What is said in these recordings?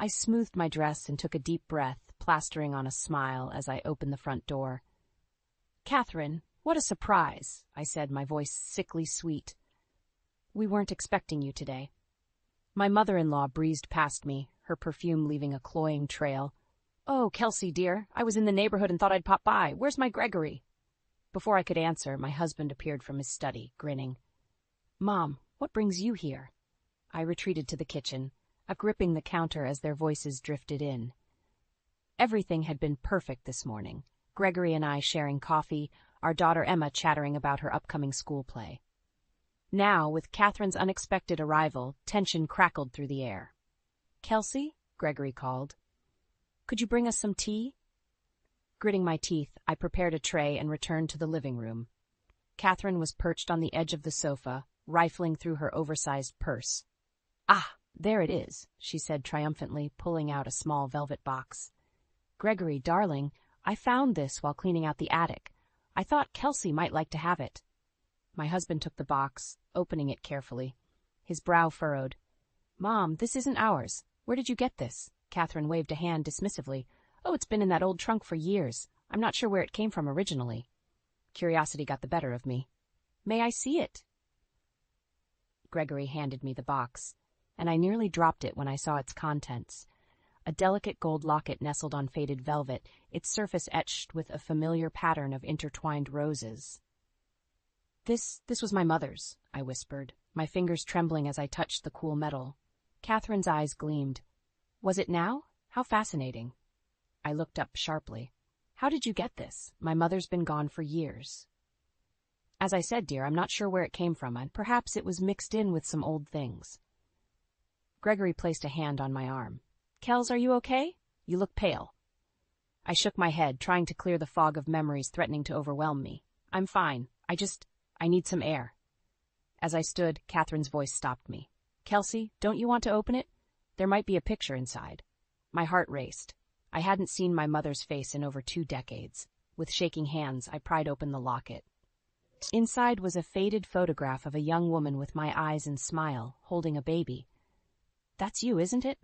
I smoothed my dress and took a deep breath, plastering on a smile as I opened the front door. "Catherine, what a surprise," I said, my voice sickly sweet. "We weren't expecting you today." My mother-in-law breezed past me, her perfume leaving a cloying trail. "Oh, Kelsey, dear, I was in the neighborhood and thought I'd pop by. Where's my Gregory?" Before I could answer, my husband appeared from his study, grinning. "Mom, what brings you here?" I retreated to the kitchen, gripping the counter as their voices drifted in. Everything had been perfect this morning, Gregory and I sharing coffee, our daughter Emma chattering about her upcoming school play. Now, with Catherine's unexpected arrival, tension crackled through the air. "Kelsey?" Gregory called. "Could you bring us some tea?" Gritting my teeth, I prepared a tray and returned to the living room. Catherine was perched on the edge of the sofa, rifling through her oversized purse. "Ah, there it is," she said triumphantly, pulling out a small velvet box. "Gregory, darling, I found this while cleaning out the attic. I thought Kelsey might like to have it." My husband took the box, opening it carefully. His brow furrowed. "Mom, this isn't ours. Where did you get this?" Catherine waved a hand dismissively. "Oh, it's been in that old trunk for years. I'm not sure where it came from originally." Curiosity got the better of me. "May I see it?" Gregory handed me the box, and I nearly dropped it when I saw its contents. A delicate gold locket nestled on faded velvet, its surface etched with a familiar pattern of intertwined roses. This was my mother's," I whispered, my fingers trembling as I touched the cool metal. Catherine's eyes gleamed. "Was it now? How fascinating." I looked up sharply. "How did you get this? My mother's been gone for years." "As I said, dear, I'm not sure where it came from, and perhaps it was mixed in with some old things." Gregory placed a hand on my arm. "Kels, are you okay? You look pale." I shook my head, trying to clear the fog of memories threatening to overwhelm me. "I'm fine. I need some air." As I stood, Catherine's voice stopped me. "Kelsey, don't you want to open it? There might be a picture inside." My heart raced. I hadn't seen my mother's face in over 2 decades. With shaking hands, I pried open the locket. Inside was a faded photograph of a young woman with my eyes and smile, holding a baby. "That's you, isn't it?"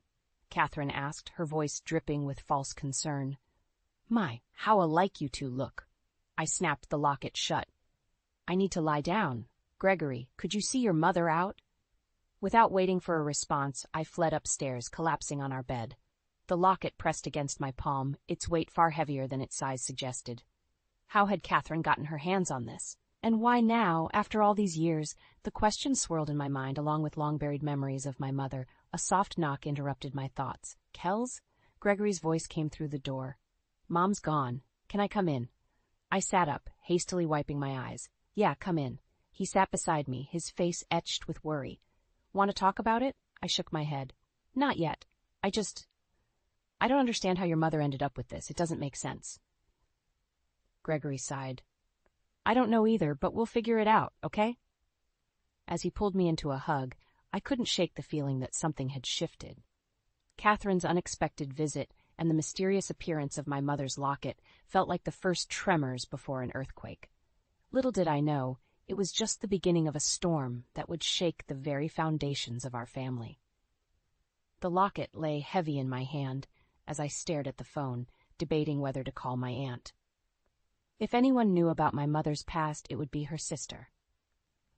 Catherine asked, her voice dripping with false concern. "My, how alike you two look." I snapped the locket shut. "I need to lie down. Gregory, could you see your mother out?" Without waiting for a response, I fled upstairs, collapsing on our bed. The locket pressed against my palm, its weight far heavier than its size suggested. How had Catherine gotten her hands on this? And why now, after all these years? The question swirled in my mind along with long-buried memories of my mother. A soft knock interrupted my thoughts. "Kels?" Gregory's voice came through the door. "Mom's gone. Can I come in?" I sat up, hastily wiping my eyes. "Yeah, come in." He sat beside me, his face etched with worry. "Want to talk about it?" I shook my head. "Not yet. I don't understand how your mother ended up with this. It doesn't make sense." Gregory sighed. "I don't know either, but we'll figure it out, okay?" As he pulled me into a hug, I couldn't shake the feeling that something had shifted. Catherine's unexpected visit and the mysterious appearance of my mother's locket felt like the first tremors before an earthquake. Little did I know, it was just the beginning of a storm that would shake the very foundations of our family. The locket lay heavy in my hand as I stared at the phone, debating whether to call my aunt. If anyone knew about my mother's past, it would be her sister.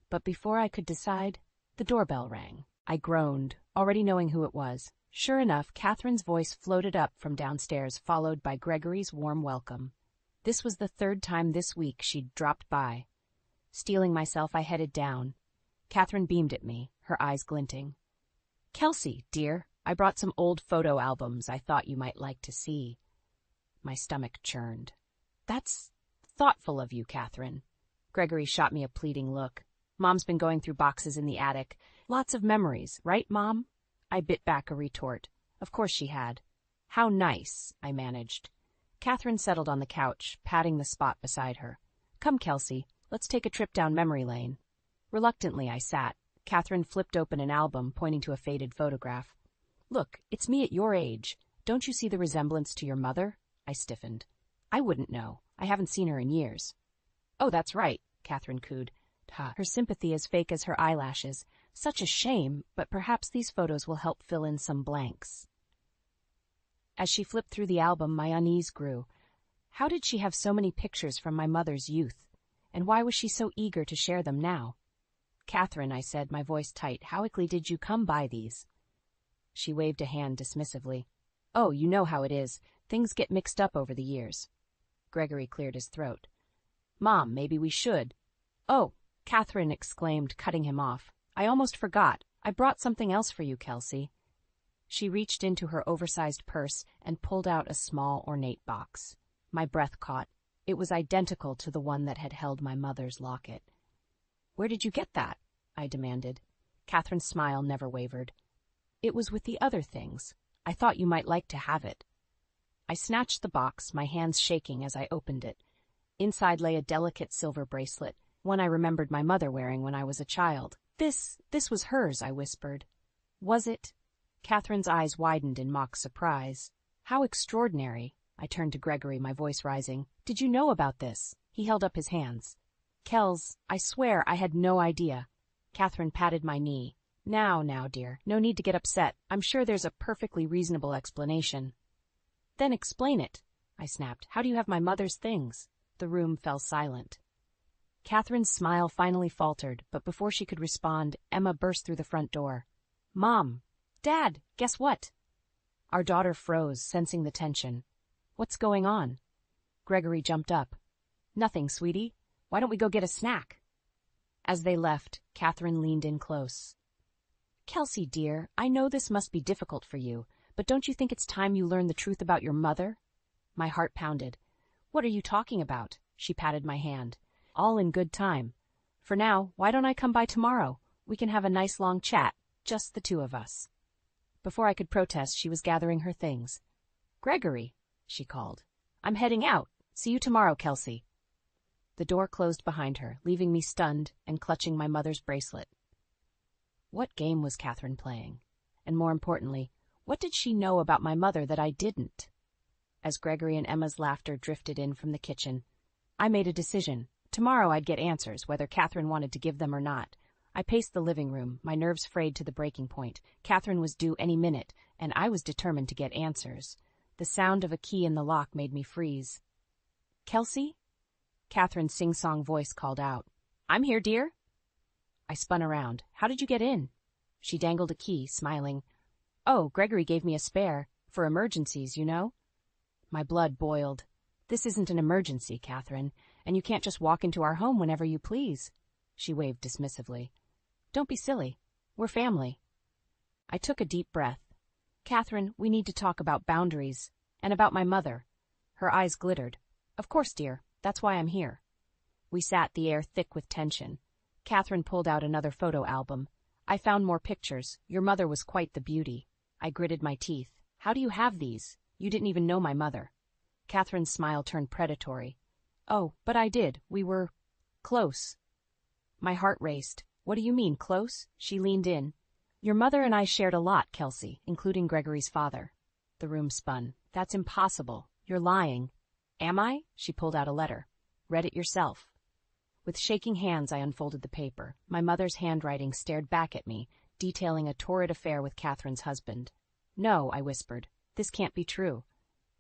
But before I could decide, the doorbell rang. I groaned, already knowing who it was. Sure enough, Catherine's voice floated up from downstairs, followed by Gregory's warm welcome. This was the 3rd time this week she'd dropped by. Steeling myself, I headed down. Catherine beamed at me, her eyes glinting. "Kelsey, dear, I brought some old photo albums I thought you might like to see." My stomach churned. "That's thoughtful of you, Catherine." Gregory shot me a pleading look. "Mom's been going through boxes in the attic. Lots of memories, right, Mom?" I bit back a retort. Of course she had. "How nice," I managed. Catherine settled on the couch, patting the spot beside her. "Come, Kelsey, let's take a trip down memory lane." Reluctantly, I sat. Catherine flipped open an album, pointing to a faded photograph. "Look, it's me at your age. Don't you see the resemblance to your mother?" I stiffened. "I wouldn't know. I haven't seen her in years." "Oh, that's right," Catherine cooed. Her sympathy as fake as her eyelashes. Such a shame, but perhaps these photos will help fill in some blanks. As she flipped through the album, my unease grew. How did she have so many pictures from my mother's youth? And why was she so eager to share them now? "Catherine," I said, my voice tight, "how quickly did you come by these?" She waved a hand dismissively. "Oh, you know how it is. Things get mixed up over the years." Gregory cleared his throat. "Mom, maybe we should." "Oh," Catherine exclaimed, cutting him off. "I almost forgot. I brought something else for you, Kelsey." She reached into her oversized purse and pulled out a small, ornate box. My breath caught. It was identical to the one that had held my mother's locket. "Where did you get that?" I demanded. Catherine's smile never wavered. "It was with the other things. I thought you might like to have it." I snatched the box, my hands shaking as I opened it. Inside lay a delicate silver bracelet, one I remembered my mother wearing when I was a child. This was hers," I whispered. "Was it?" Catherine's eyes widened in mock surprise. "How extraordinary." I turned to Gregory, my voice rising. "Did you know about this?" He held up his hands. "Kels, I swear I had no idea." Catherine patted my knee. Now, dear, no need to get upset. I'm sure there's a perfectly reasonable explanation." "Then explain it," I snapped. "How do you have my mother's things?" The room fell silent. Catherine's smile finally faltered, but before she could respond, Emma burst through the front door. "Mom! Dad! Guess what?" Our daughter froze, sensing the tension. "What's going on?" Gregory jumped up. "Nothing, sweetie. Why don't we go get a snack?" As they left, Catherine leaned in close. "Kelsey, dear, I know this must be difficult for you, but don't you think it's time you learn the truth about your mother?" My heart pounded. "What are you talking about?" She patted my hand. "All in good time. For now, why don't I come by tomorrow? We can have a nice long chat, just the two of us." Before I could protest, she was gathering her things. "Gregory," she called. "I'm heading out. See you tomorrow, Kelsey." The door closed behind her, leaving me stunned and clutching my mother's bracelet. What game was Catherine playing? And more importantly, what did she know about my mother that I didn't? As Gregory and Emma's laughter drifted in from the kitchen, I made a decision. Tomorrow I'd get answers, whether Catherine wanted to give them or not. I paced the living room, my nerves frayed to the breaking point. Catherine was due any minute, and I was determined to get answers. The sound of a key in the lock made me freeze. "Kelsey?" Catherine's sing-song voice called out. "I'm here, dear." I spun around. "How did you get in?" She dangled a key, smiling. "Oh, Gregory gave me a spare. For emergencies, you know." My blood boiled. "This isn't an emergency, Catherine, and you can't just walk into our home whenever you please." She waved dismissively. "Don't be silly. We're family." I took a deep breath. "Catherine, we need to talk about boundaries, and about my mother." Her eyes glittered. "Of course, dear. That's why I'm here." We sat, the air thick with tension. Catherine pulled out another photo album. "I found more pictures. Your mother was quite the beauty." I gritted my teeth. "How do you have these? You didn't even know my mother." Catherine's smile turned predatory. "Oh, but I did. We were close." My heart raced. "What do you mean, close?" She leaned in. "Your mother and I shared a lot, Kelsey, including Gregory's father." The room spun. "That's impossible. You're lying." "Am I?" She pulled out a letter. "Read it yourself." With shaking hands, I unfolded the paper. My mother's handwriting stared back at me, detailing a torrid affair with Catherine's husband. "No," I whispered. "This can't be true."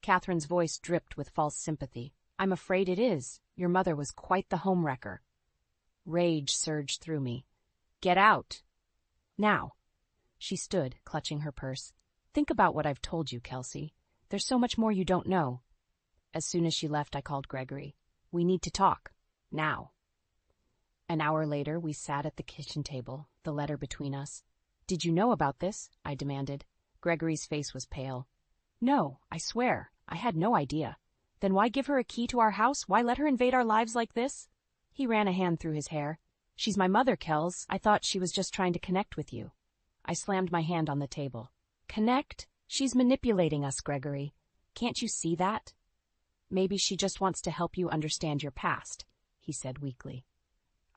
Catherine's voice dripped with false sympathy. "I'm afraid it is. Your mother was quite the homewrecker." Rage surged through me. "Get out. Now." She stood, clutching her purse. "Think about what I've told you, Kelsey. There's so much more you don't know." As soon as she left, I called Gregory. "We need to talk. Now." An hour later, we sat at the kitchen table, the letter between us. "Did you know about this?" I demanded. Gregory's face was pale. "No, I swear. I had no idea." "Then why give her a key to our house? Why let her invade our lives like this?" He ran a hand through his hair. "She's my mother, Kels. I thought she was just trying to connect with you." I slammed my hand on the table. "Connect? She's manipulating us, Gregory. Can't you see that?" "Maybe she just wants to help you understand your past," he said weakly.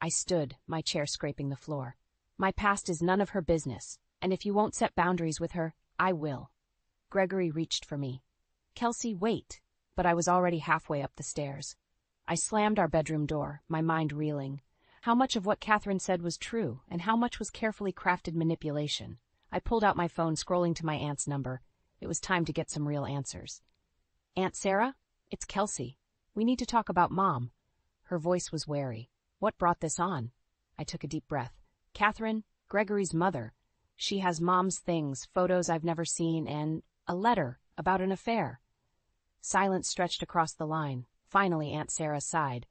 I stood, my chair scraping the floor. "My past is none of her business, and if you won't set boundaries with her, I will." Gregory reached for me. "Kelsey, wait." But I was already halfway up the stairs. I slammed our bedroom door, my mind reeling. How much of what Catherine said was true, and how much was carefully crafted manipulation? I pulled out my phone, scrolling to my aunt's number. It was time to get some real answers. "Aunt Sarah? It's Kelsey. We need to talk about Mom." Her voice was wary. "What brought this on?" I took a deep breath. "Catherine, Gregory's mother. She has Mom's things, photos I've never seen, and a letter about an affair." Silence stretched across the line. Finally, Aunt Sarah sighed.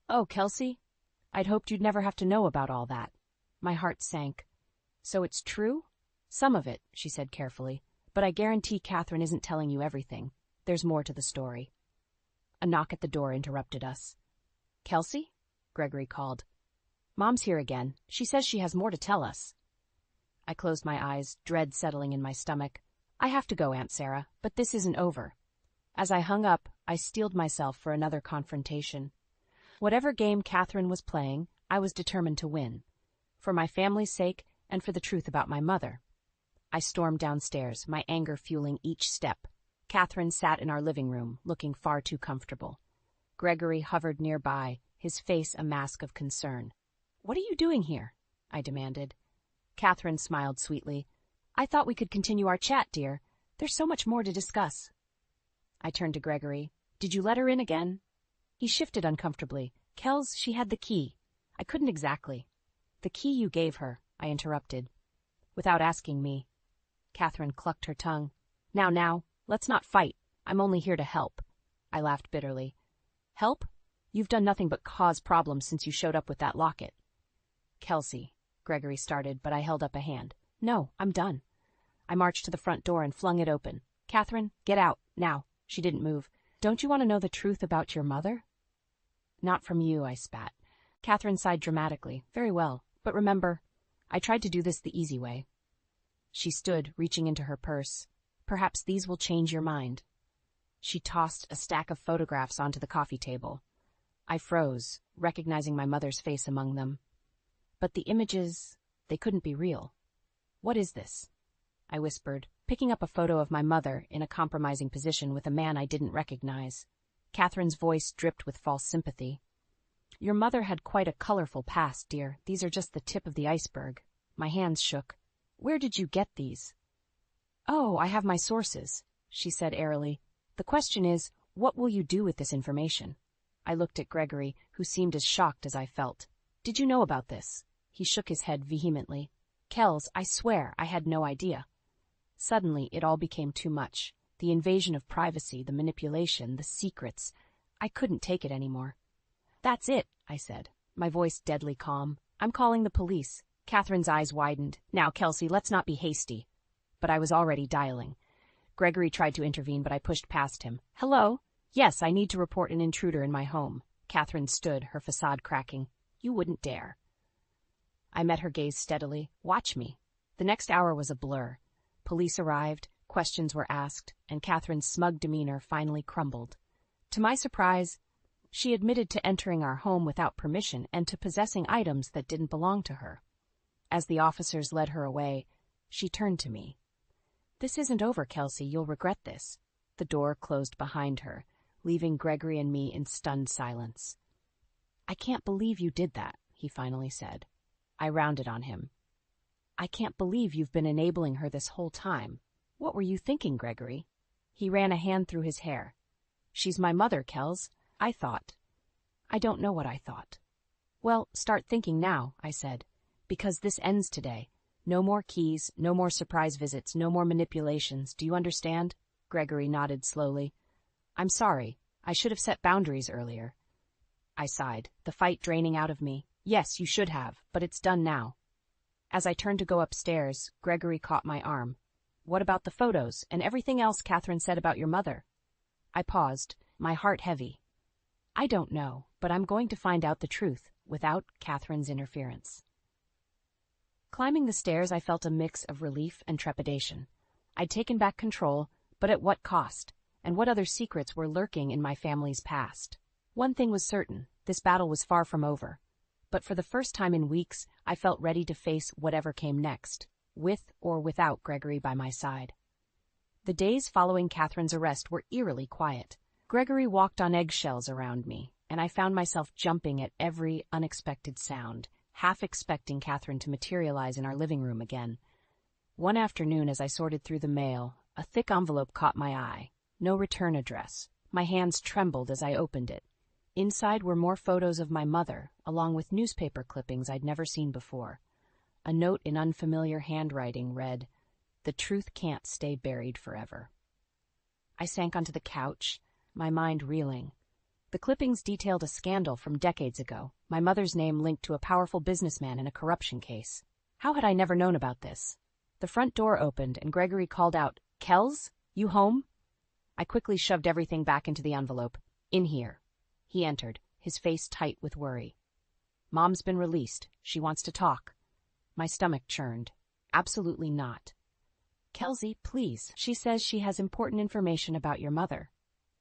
"Oh, Kelsey, I'd hoped you'd never have to know about all that." My heart sank. "So it's true?" "Some of it," she said carefully. "But I guarantee Catherine isn't telling you everything. There's more to the story." A knock at the door interrupted us. "Kelsey?" Gregory called. "Mom's here again. She says she has more to tell us." I closed my eyes, dread settling in my stomach. "I have to go, Aunt Sarah, but this isn't over." As I hung up, I steeled myself for another confrontation. Whatever game Catherine was playing, I was determined to win. For my family's sake and for the truth about my mother. I stormed downstairs, my anger fueling each step. Catherine sat in our living room, looking far too comfortable. Gregory hovered nearby, his face a mask of concern. "What are you doing here?" I demanded. Catherine smiled sweetly. "I thought we could continue our chat, dear. There's so much more to discuss." I turned to Gregory. "Did you let her in again?" He shifted uncomfortably. "Kels, she had the key." "I couldn't exactly." "The key you gave her," I interrupted. "Without asking me." Catherine clucked her tongue. Now, let's not fight. I'm only here to help." I laughed bitterly. "Help? You've done nothing but cause problems since you showed up with that locket." "Kelsey," Gregory started, but I held up a hand. "No, I'm done." I marched to the front door and flung it open. "Catherine, get out, now." She didn't move. "Don't you want to know the truth about your mother?" "Not from you," I spat. Catherine sighed dramatically. "Very well, but remember, I tried to do this the easy way." She stood, reaching into her purse. "Perhaps these will change your mind." She tossed a stack of photographs onto the coffee table. I froze, recognizing my mother's face among them. But the images, they couldn't be real. "What is this?" I whispered, picking up a photo of my mother in a compromising position with a man I didn't recognize. Catherine's voice dripped with false sympathy. "Your mother had quite a colorful past, dear. These are just the tip of the iceberg." My hands shook. "Where did you get these?" "Oh, I have my sources," she said airily. "The question is, what will you do with this information?" I looked at Gregory, who seemed as shocked as I felt. "Did you know about this?" He shook his head vehemently. "Kels, I swear I had no idea." Suddenly, it all became too much. The invasion of privacy, the manipulation, the secrets. I couldn't take it anymore. "That's it," I said, my voice deadly calm. "I'm calling the police." Catherine's eyes widened. "Now, Kelsey, let's not be hasty." But I was already dialing. Gregory tried to intervene, but I pushed past him. "Hello? Yes, I need to report an intruder in my home." Catherine stood, her facade cracking. "You wouldn't dare." I met her gaze steadily. "Watch me." The next hour was a blur. Police arrived, questions were asked, and Catherine's smug demeanor finally crumbled. To my surprise, she admitted to entering our home without permission and to possessing items that didn't belong to her. As the officers led her away, she turned to me. "This isn't over, Kelsey. You'll regret this." The door closed behind her, leaving Gregory and me in stunned silence. "I can't believe you did that," he finally said. I rounded on him. "I can't believe you've been enabling her this whole time. What were you thinking, Gregory?" He ran a hand through his hair. "She's my mother, Kels. I thought." "I don't know what I thought." "Well, start thinking now," I said, "because this ends today. No more keys, no more surprise visits, no more manipulations. Do you understand?" Gregory nodded slowly. "I'm sorry. I should have set boundaries earlier." I sighed, the fight draining out of me. "Yes, you should have, but it's done now." As I turned to go upstairs, Gregory caught my arm. "What about the photos and everything else Catherine said about your mother?" I paused, my heart heavy. "I don't know, but I'm going to find out the truth without Catherine's interference." Climbing the stairs, I felt a mix of relief and trepidation. I'd taken back control, but at what cost? And what other secrets were lurking in my family's past? One thing was certain, this battle was far from over. But for the first time in weeks, I felt ready to face whatever came next, with or without Gregory by my side. The days following Catherine's arrest were eerily quiet. Gregory walked on eggshells around me, and I found myself jumping at every unexpected sound, half expecting Catherine to materialize in our living room again. One afternoon, as I sorted through the mail, A thick envelope caught my eye. No return address. My hands trembled as I opened it. Inside were more photos of my mother, along with newspaper clippings I'd never seen before. A note in unfamiliar handwriting read, "The truth can't stay buried forever." I sank onto the couch, my mind reeling. The clippings detailed a scandal from decades ago, my mother's name linked to a powerful businessman in a corruption case. How had I never known about this? The front door opened and Gregory called out, "Kels, you home?" I quickly shoved everything back into the envelope. "In here." He entered, his face tight with worry. "Mom's been released. She wants to talk." My stomach churned. Absolutely not. "Kelsey, please. She says she has important information about your mother."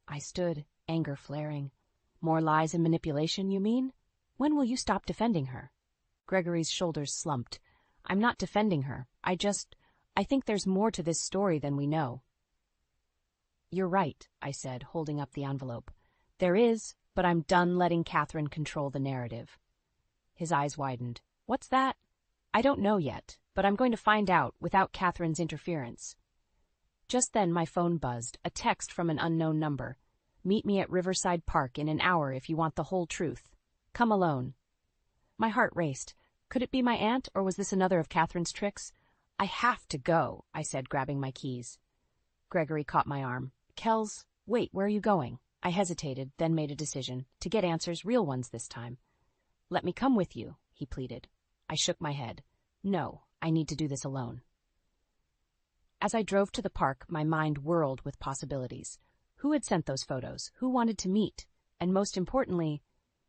I stood, anger flaring. "More lies and manipulation, you mean? When will you stop defending her?" Gregory's shoulders slumped. "I'm not defending her. I think there's more to this story than we know." "You're right," I said, holding up the envelope. "There is, but I'm done letting Catherine control the narrative." His eyes widened. "What's that?" "I don't know yet, but I'm going to find out without Catherine's interference." Just then my phone buzzed, a text from an unknown number. "Meet me at Riverside Park in an hour if you want the whole truth. Come alone." My heart raced. Could it be my aunt, or was this another of Catherine's tricks? "I have to go," I said, grabbing my keys. Gregory caught my arm. "Kels, wait, where are you going?" I hesitated, then made a decision, to get answers, real ones this time. "Let me come with you," he pleaded. I shook my head. "No, I need to do this alone." As I drove to the park, my mind whirled with possibilities. Who had sent those photos? Who wanted to meet? And most importantly,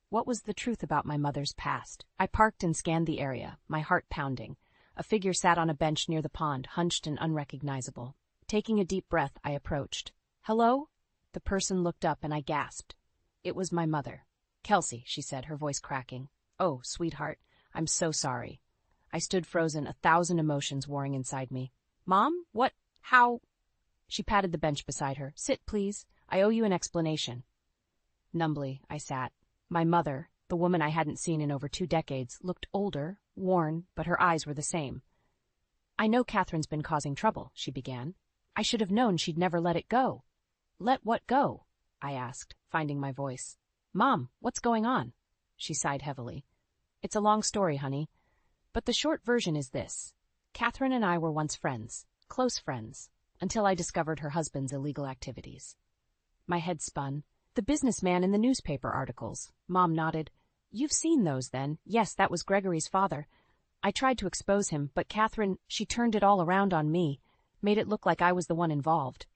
what was the truth about my mother's past? I parked and scanned the area, my heart pounding. A figure sat on a bench near the pond, hunched and unrecognizable. Taking a deep breath, I approached. "Hello?" The person looked up and I gasped. It was my mother. "Kelsey," she said, her voice cracking. "Oh, sweetheart, I'm so sorry." I stood frozen, 1,000 emotions warring inside me. "Mom? What? How?" She patted the bench beside her. "Sit, please. I owe you an explanation." Numbly, I sat. My mother, the woman I hadn't seen in over 2 decades, looked older, worn, but her eyes were the same. "I know Catherine's been causing trouble," she began. "I should have known she'd never let it go." "Let what go?" I asked, finding my voice. "Mom, what's going on?" She sighed heavily. "It's a long story, honey. But the short version is this. Catherine and I were once friends, close friends, until I discovered her husband's illegal activities." My head spun. "The businessman in the newspaper articles." Mom nodded. "You've seen those, then. Yes, that was Gregory's father. I tried to expose him, but Catherine, she turned it all around on me, made it look like I was the one involved."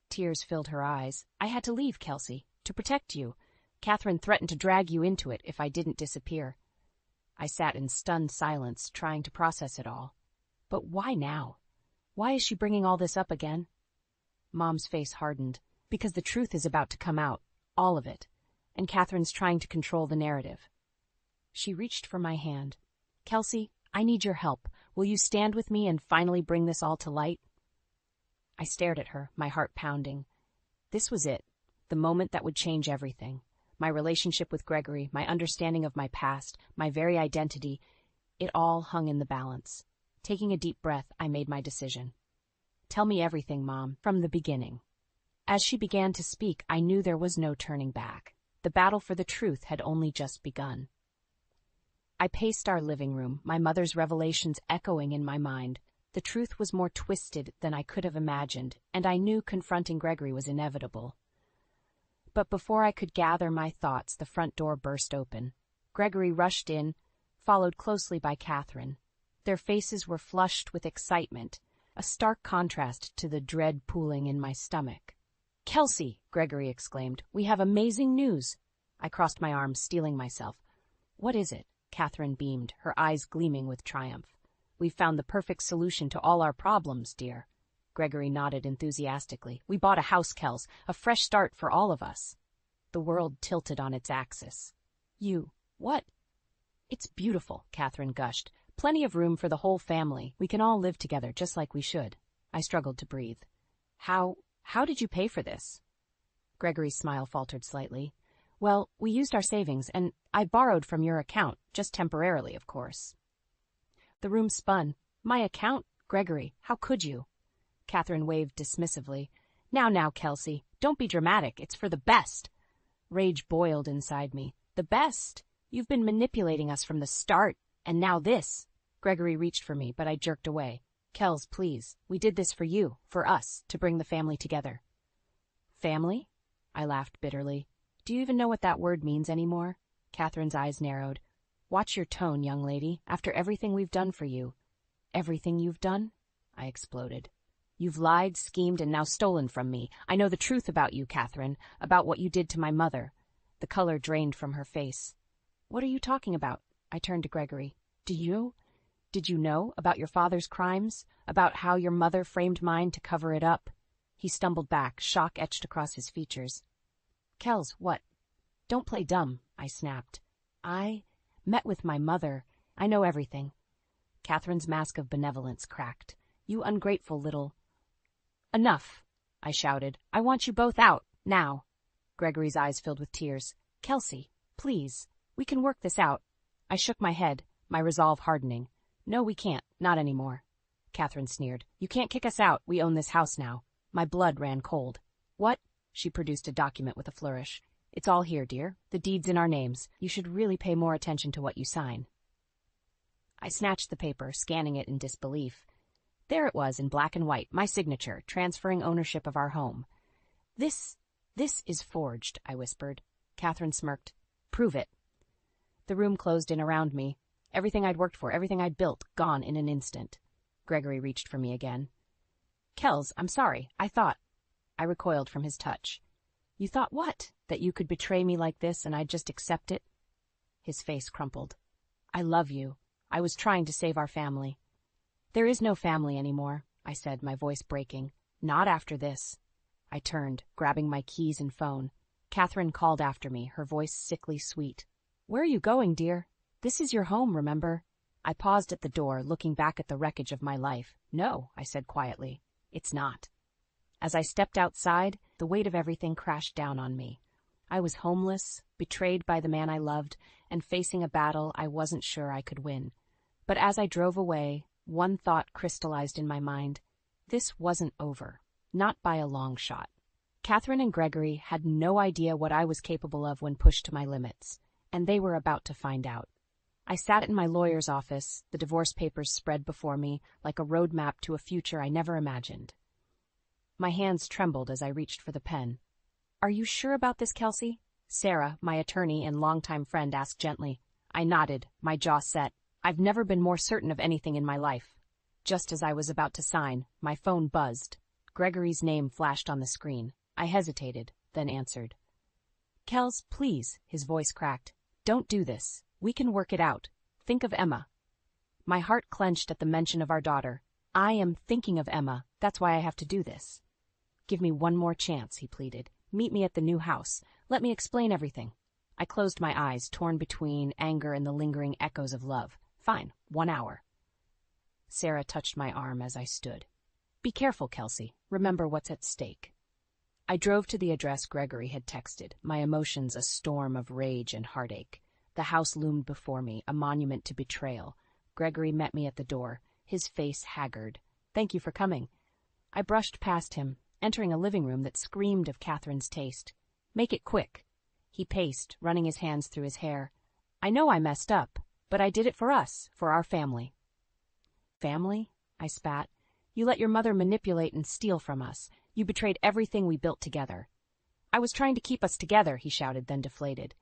Tears filled her eyes. "I had to leave, Kelsey, to protect you. Catherine threatened to drag you into it if I didn't disappear." I sat in stunned silence, trying to process it all. But why now? Why is she bringing all this up again? Mom's face hardened. "Because the truth is about to come out. All of it. And Catherine's trying to control the narrative." She reached for my hand. "Kelsey, I need your help. Will you stand with me and finally bring this all to light?" I stared at her, my heart pounding. This was it, the moment that would change everything. My relationship with Gregory, my understanding of my past, my very identity, it all hung in the balance. Taking a deep breath, I made my decision. "Tell me everything, Mom, from the beginning." As she began to speak, I knew there was no turning back. The battle for the truth had only just begun. I paced our living room, my mother's revelations echoing in my mind. The truth was more twisted than I could have imagined, and I knew confronting Gregory was inevitable. But before I could gather my thoughts, the front door burst open. Gregory rushed in, followed closely by Catherine. Their faces were flushed with excitement, a stark contrast to the dread pooling in my stomach. "Kelsey," Gregory exclaimed, "we have amazing news." I crossed my arms, steeling myself. "What is it?" Catherine beamed, her eyes gleaming with triumph. "We've found the perfect solution to all our problems, dear." Gregory nodded enthusiastically. "We bought a house, Kels, a fresh start for all of us." The world tilted on its axis. What? "It's beautiful," Catherine gushed. "Plenty of room for the whole family. We can all live together just like we should." I struggled to breathe. How did you pay for this?" Gregory's smile faltered slightly. "Well, we used our savings, and I borrowed from your account, just temporarily, of course." The room spun. "My account? Gregory, how could you?" Catherine waved dismissively. Now, Kelsey, don't be dramatic. It's for the best. Rage boiled inside me. The best? You've been manipulating us from the start, and now this. Gregory reached for me, but I jerked away. Kels, please. We did this for you, for us, to bring the family together. Family? I laughed bitterly. Do you even know what that word means anymore? Catherine's eyes narrowed. Watch your tone, young lady. After everything we've done for you. Everything you've done? I exploded. You've lied, schemed, and now stolen from me. I know the truth about you, Catherine, about what you did to my mother. The color drained from her face. What are you talking about? I turned to Gregory. Did you know about your father's crimes? About how your mother framed mine to cover it up? He stumbled back, shock etched across his features. Kels, what? Don't play dumb, I snapped. I met with my mother. I know everything. Catherine's mask of benevolence cracked. You ungrateful little... Enough, I shouted. I want you both out, now. Gregory's eyes filled with tears. Kelsey, please, we can work this out. I shook my head, my resolve hardening. No, we can't, not anymore. Catherine sneered. You can't kick us out, we own this house now. My blood ran cold. What? She produced a document with a flourish. It's all here, dear. The deed's in our names. You should really pay more attention to what you sign. I snatched the paper, scanning it in disbelief. There it was in black and white, my signature, transferring ownership of our home. This is forged, I whispered. Catherine smirked. Prove it. The room closed in around me. Everything I'd worked for, everything I'd built, gone in an instant. Gregory reached for me again. Kels, I'm sorry. I recoiled from his touch. You thought what? That you could betray me like this and I'd just accept it? His face crumpled. I love you. I was trying to save our family. There is no family anymore, I said, my voice breaking. Not after this. I turned, grabbing my keys and phone. Catherine called after me, her voice sickly sweet. Where are you going, dear? This is your home, remember? I paused at the door, looking back at the wreckage of my life. No, I said quietly. It's not. As I stepped outside, the weight of everything crashed down on me. I was homeless, betrayed by the man I loved, and facing a battle I wasn't sure I could win. But as I drove away, one thought crystallized in my mind. This wasn't over. Not by a long shot. Catherine and Gregory had no idea what I was capable of when pushed to my limits, and they were about to find out. I sat in my lawyer's office, the divorce papers spread before me like a roadmap to a future I never imagined. My hands trembled as I reached for the pen. Are you sure about this, Kelsey? Sarah, my attorney and longtime friend, asked gently. I nodded, my jaw set. I've never been more certain of anything in my life. Just as I was about to sign, my phone buzzed. Gregory's name flashed on the screen. I hesitated, then answered. Kels, please, his voice cracked. Don't do this. We can work it out. Think of Emma. My heart clenched at the mention of our daughter. I am thinking of Emma. That's why I have to do this. Give me one more chance, he pleaded. Meet me at the new house. Let me explain everything. I closed my eyes, torn between anger and the lingering echoes of love. Fine, 1 hour. Sarah touched my arm as I stood. Be careful, Kelsey. Remember what's at stake. I drove to the address Gregory had texted, my emotions a storm of rage and heartache. The house loomed before me, a monument to betrayal. Gregory met me at the door, his face haggard. Thank you for coming. I brushed past him, entering a living room that screamed of Catherine's taste. Make it quick. He paced, running his hands through his hair. I know I messed up, but I did it for us, for our family. Family? I spat. You let your mother manipulate and steal from us. You betrayed everything we built together. I was trying to keep us together, he shouted, then deflated.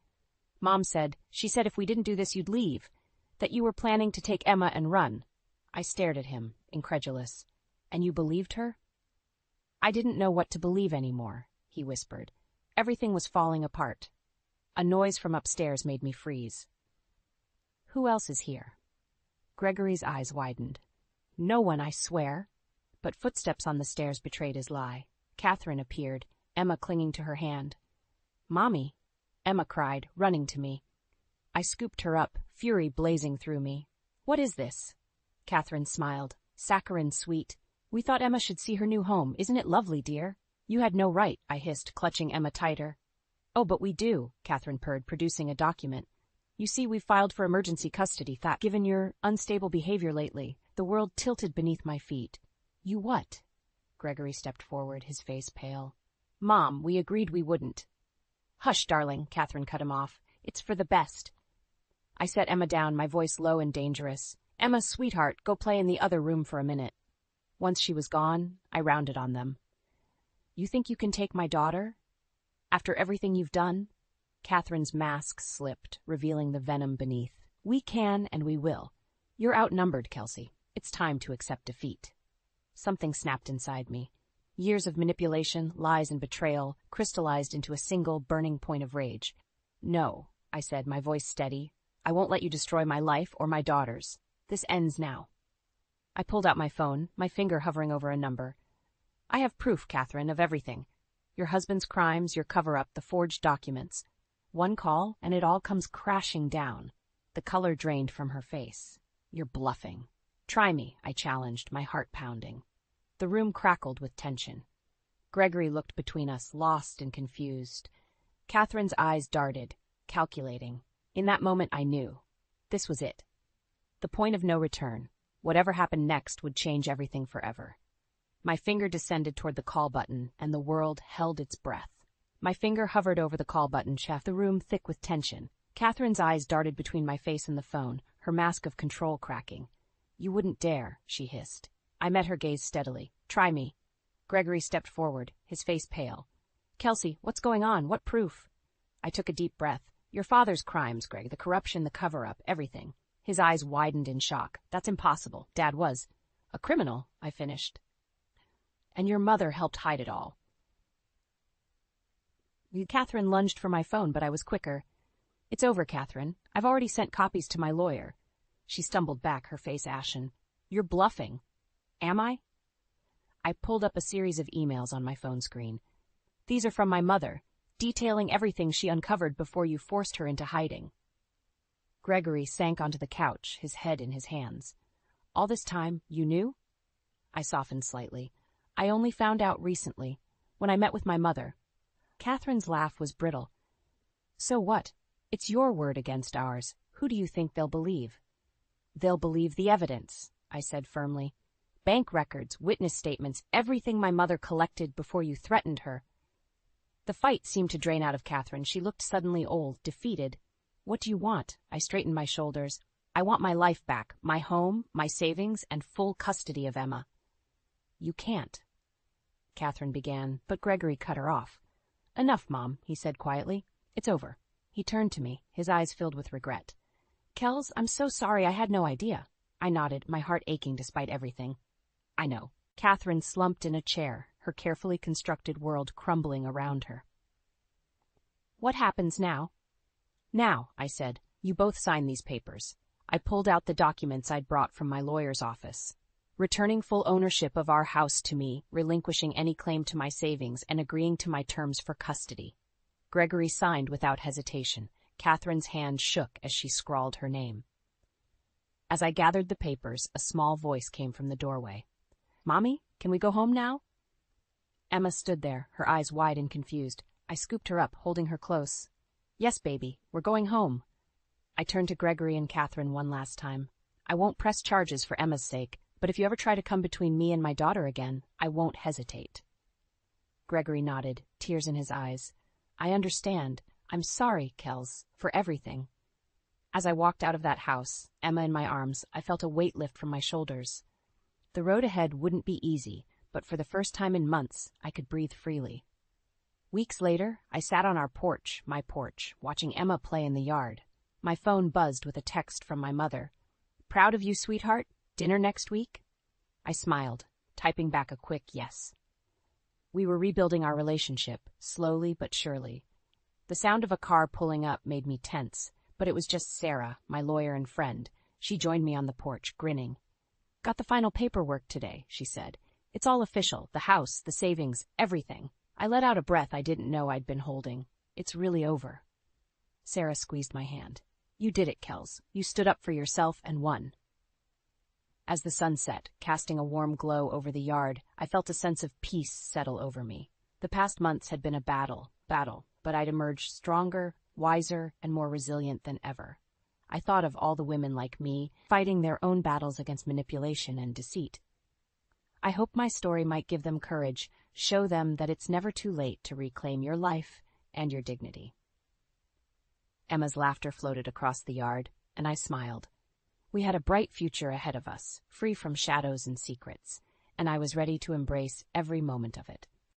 Mom said, she said if we didn't do this you'd leave, that you were planning to take Emma and run. I stared at him, incredulous. And you believed her? I didn't know what to believe anymore, he whispered. Everything was falling apart. A noise from upstairs made me freeze. Who else is here? Gregory's eyes widened. No one, I swear. But footsteps on the stairs betrayed his lie. Catherine appeared, Emma clinging to her hand. Mommy, Emma cried, running to me. I scooped her up, fury blazing through me. What is this? Catherine smiled. Saccharine sweet. We thought Emma should see her new home. Isn't it lovely, dear? You had no right, I hissed, clutching Emma tighter. Oh, but we do, Catherine purred, producing a document. You see, we've filed for emergency custody, given your unstable behavior lately. The world tilted beneath my feet. You what? Gregory stepped forward, his face pale. Mom, we agreed we wouldn't. Hush, darling, Catherine cut him off. It's for the best. I set Emma down, my voice low and dangerous. Emma, sweetheart, go play in the other room for a minute. Once she was gone, I rounded on them. You think you can take my daughter? After everything you've done? Catherine's mask slipped, revealing the venom beneath. We can and we will. You're outnumbered, Kelsey. It's time to accept defeat. Something snapped inside me. Years of manipulation, lies, and betrayal crystallized into a single burning point of rage. No, I said, my voice steady. I won't let you destroy my life or my daughter's. This ends now. I pulled out my phone, my finger hovering over a number. I have proof, Catherine, of everything. Your husband's crimes, your cover-up, the forged documents. One call, and it all comes crashing down. The color drained from her face. You're bluffing. Try me, I challenged, my heart pounding. The room crackled with tension. Gregory looked between us, lost and confused. Catherine's eyes darted, calculating. In that moment I knew. This was it. The point of no return. Whatever happened next would change everything forever. My finger descended toward the call button, and the world held its breath. My finger hovered over the call button, the room thick with tension. Catherine's eyes darted between my face and the phone, her mask of control cracking. You wouldn't dare, she hissed. I met her gaze steadily. Try me. Gregory stepped forward, his face pale. Kelsey, what's going on? What proof? I took a deep breath. Your father's crimes, Greg, the corruption, the cover-up, everything. His eyes widened in shock. That's impossible. Dad was a criminal, I finished. And your mother helped hide it all. Catherine lunged for my phone, but I was quicker. It's over, Catherine. I've already sent copies to my lawyer. She stumbled back, her face ashen. You're bluffing. Am I? I pulled up a series of emails on my phone screen. These are from my mother, detailing everything she uncovered before you forced her into hiding. Gregory sank onto the couch, his head in his hands. All this time, you knew? I softened slightly. I only found out recently, when I met with my mother. Catherine's laugh was brittle. So what? It's your word against ours. Who do you think they'll believe? They'll believe the evidence, I said firmly. Bank records, witness statements, everything my mother collected before you threatened her. The fight seemed to drain out of Catherine. She looked suddenly old, defeated. What do you want? I straightened my shoulders. I want my life back, my home, my savings, and full custody of Emma. You can't, Catherine began, but Gregory cut her off. Enough, Mom, he said quietly. It's over. He turned to me, his eyes filled with regret. Kels, I'm so sorry, I had no idea. I nodded, my heart aching despite everything. I know. Catherine slumped in a chair, her carefully constructed world crumbling around her. What happens now? Now, I said, you both sign these papers. I pulled out the documents I'd brought from my lawyer's office. Returning full ownership of our house to me, relinquishing any claim to my savings, and agreeing to my terms for custody. Gregory signed without hesitation. Catherine's hand shook as she scrawled her name. As I gathered the papers, a small voice came from the doorway. Mommy, can we go home now? Emma stood there, her eyes wide and confused. I scooped her up, holding her close. Yes, baby, we're going home. I turned to Gregory and Catherine one last time. I won't press charges for Emma's sake, but if you ever try to come between me and my daughter again, I won't hesitate. Gregory nodded, tears in his eyes. I understand. I'm sorry, Kels, for everything. As I walked out of that house, Emma in my arms, I felt a weight lift from my shoulders. The road ahead wouldn't be easy, but for the first time in months, I could breathe freely. Weeks later, I sat on our porch, my porch, watching Emma play in the yard. My phone buzzed with a text from my mother. Proud of you, sweetheart? Dinner next week? I smiled, typing back a quick yes. We were rebuilding our relationship, slowly but surely. The sound of a car pulling up made me tense, but it was just Sarah, my lawyer and friend. She joined me on the porch, grinning. Got the final paperwork today, she said. It's all official, the house, the savings, everything. I let out a breath I didn't know I'd been holding. It's really over. Sarah squeezed my hand. You did it, Kels. You stood up for yourself and won. As the sun set, casting a warm glow over the yard, I felt a sense of peace settle over me. The past months had been a battle, but I'd emerged stronger, wiser, and more resilient than ever. I thought of all the women like me, fighting their own battles against manipulation and deceit. I hope my story might give them courage, show them that it's never too late to reclaim your life and your dignity." Emma's laughter floated across the yard, and I smiled. We had a bright future ahead of us, free from shadows and secrets, and I was ready to embrace every moment of it.